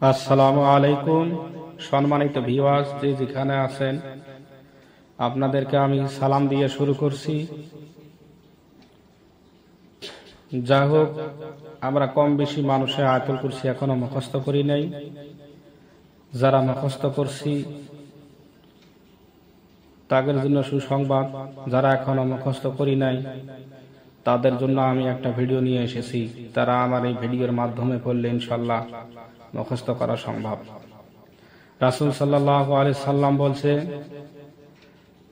আসসালামু আলাইকুম সম্মানিত ভিউয়ার্স, যে যেখানে আছেন আপনাদেরকে আমি সালাম দিয়ে শুরু করছি। যাই হোক, আমরা কম বেশি মানুষে আয়াতুল কুরসি এখনো মুখস্থ করি নাই। যারা মুখস্থ করছি তাদের জন্য সুসংবাদ, যারা এখনো মুখস্থ করি নাই তাদের জন্য আমি একটা ভিডিও নিয়ে এসেছি। তারা আমার এই ভিডিওর মাধ্যমে পড়লে ইনশাআল্লাহ মুখস্থ করা সম্ভব। রাসূল সাল্লাল্লাহু আলাইহি সাল্লাম বলছে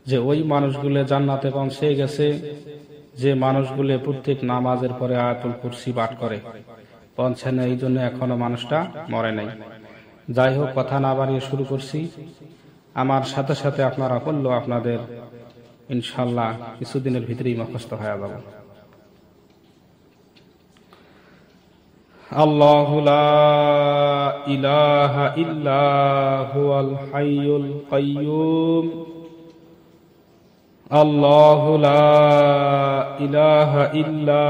যে ওই মানুষগুলো জান্নাতে পৌঁছে গেছে যে মানুষগুলো প্রত্যেক নামাজের পরে আয়াতুল কুরসি পাঠ করে। পৌঁছে না, এই জন্য এখনো মানুষটা মরে নাই। যাই হোক, কথা না বাড়িয়ে শুরু করছি। আমার সাথে সাথে আপনারা পড়লেও আপনাদের ইনশাআল্লাহ কিছুদিনের ভিতরেই মুখস্থ হয়ে যাবে। আল্লাহু লা ইলাহা ইল্লা হুয়াল হাইয়ুল কাইয়্যুম। আল্লাহু লা ইলাহা ইল্লা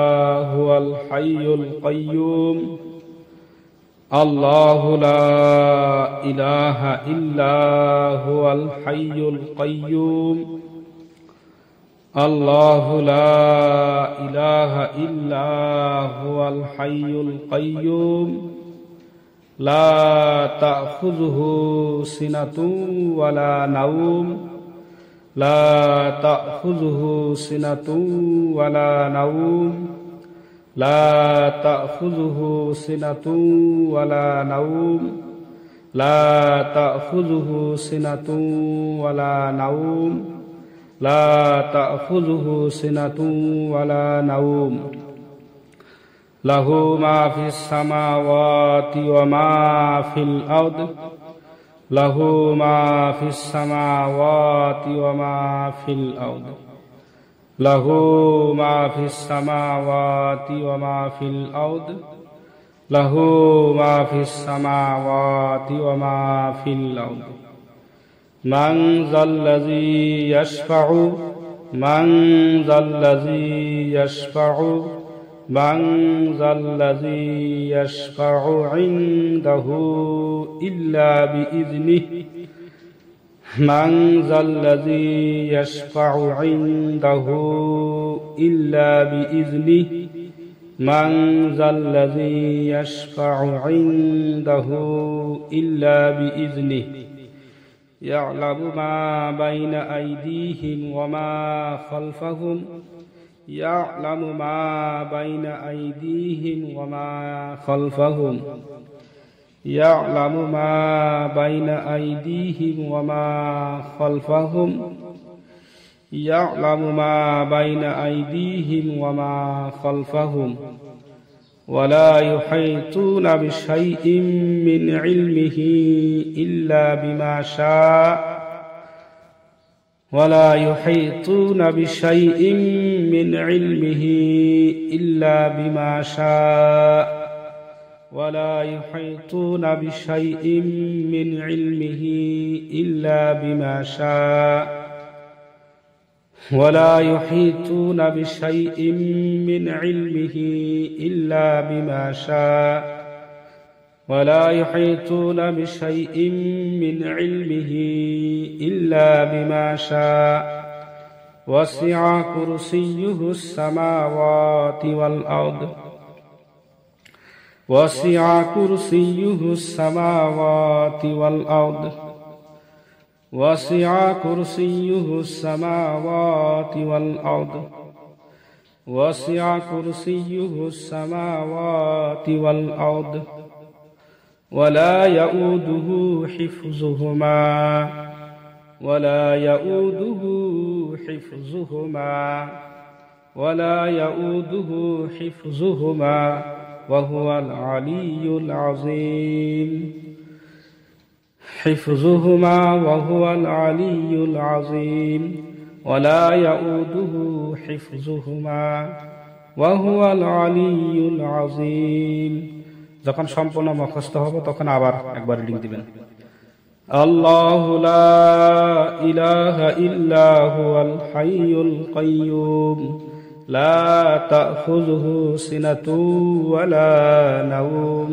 হুয়াল হাইয়ুল কাইয়্যুম। আল্লাহু লা ইলাহা ইল্লা হুয়াল হাইয়ুল কাইয়্যুম। আল্লাহু লা ইলাহা ইল্লা হুয়াল হাইয়ুল কাইয়্যুম। লা তাখুযুহু সিনাতুন ওয়ালা নাওম। লা তাখুযুহু সিনাতুন ওয়ালা নাওম। লা তাখুযুহু সিনাতুন ওয়ালা নাওম। লা তাখুযুহু সিনাতুন ওয়ালা নাওম। লা তাখুযুহু সিনাতুন ওয়ালা নাওম। লাহু মা ফিস সামাওয়াতি ওয়া মা ফিল আরদ। লাহু মা ফিস সামাওয়াতি ওয়া মা ফিল আরদ। লাহু মা ফিস সামাওয়াতি ওয়া মা ফিল আরদ। লাহু মা ফিস সামাওয়াতি ওয়া মা ফিল আরদ। মান যাল্লাযী ইয়াশফাউ মান যাল্লাযী ইয়াশফাউ মান যাল্লাযী ইয়াশফাউ ইনদাহু ইল্লা বিইযনিহি। মান যাল্লাযী ইয়াশফাউ ইনদাহু ইল্লা বিইযনিহি। মান যাল্লাযী ইয়াশফাউ ইনদাহু ইল্লা বিইযনিহি। يعلم ما بين أيديهم وما خلفهم. يعلم ما بين أيديهم وما خلفهم. يعلم ما بين أيديهم وما خلفهم. يعلم ما بين أيديهم وما خلفهم. ولا يحيطون بشيء من علمه إلا بما شاء. ولا يحيطون بشيء من علمه إلا بما شاء. ولا يحيطون بشيء من علمه إلا بما شاء. ولا يحيطون بشيء من علمه إلا بما شاء. ولا يحيطون بشيء من علمه إلا بما شاء. وسع كرسيه السماوات والأرض. وسع كرسيه السماوات والأرض. وسع كرسيه السماوات والأرض. وسع كرسيه السماوات والأرض. ولا يؤوده حفظهما. ولا يؤوده حفظهما. ولا يؤوده حفظهما وهو العلي العظيم. حفظهما وهو العلي العظيم. ولا يؤوده حفظهما وهو العلي العظيم. যখন সম্পূর্ণ মুখস্থ হবে তখন আবার একবার লিখ দিবেন। আল্লাহু লা ইলাহা ইল্লা হুয়াল হাইয়ুল কাইয়্যুম। لا تأخذه سنة ولا نوم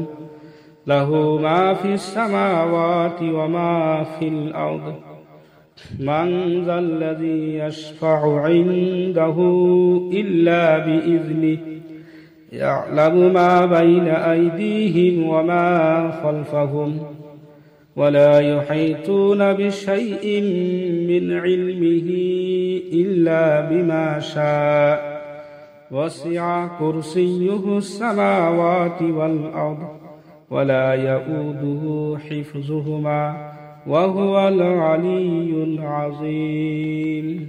له ما في السماوات وما في الأرض من ذا الذي يشفع عنده إلا بإذنه يعلم ما بين أيديهم وما خلفهم ولا يحيطون بشيء من علمه إلا بما شاء وسع كرسيه السماوات والأرض ولا يؤوده حفظهما وهو العلي العظيم.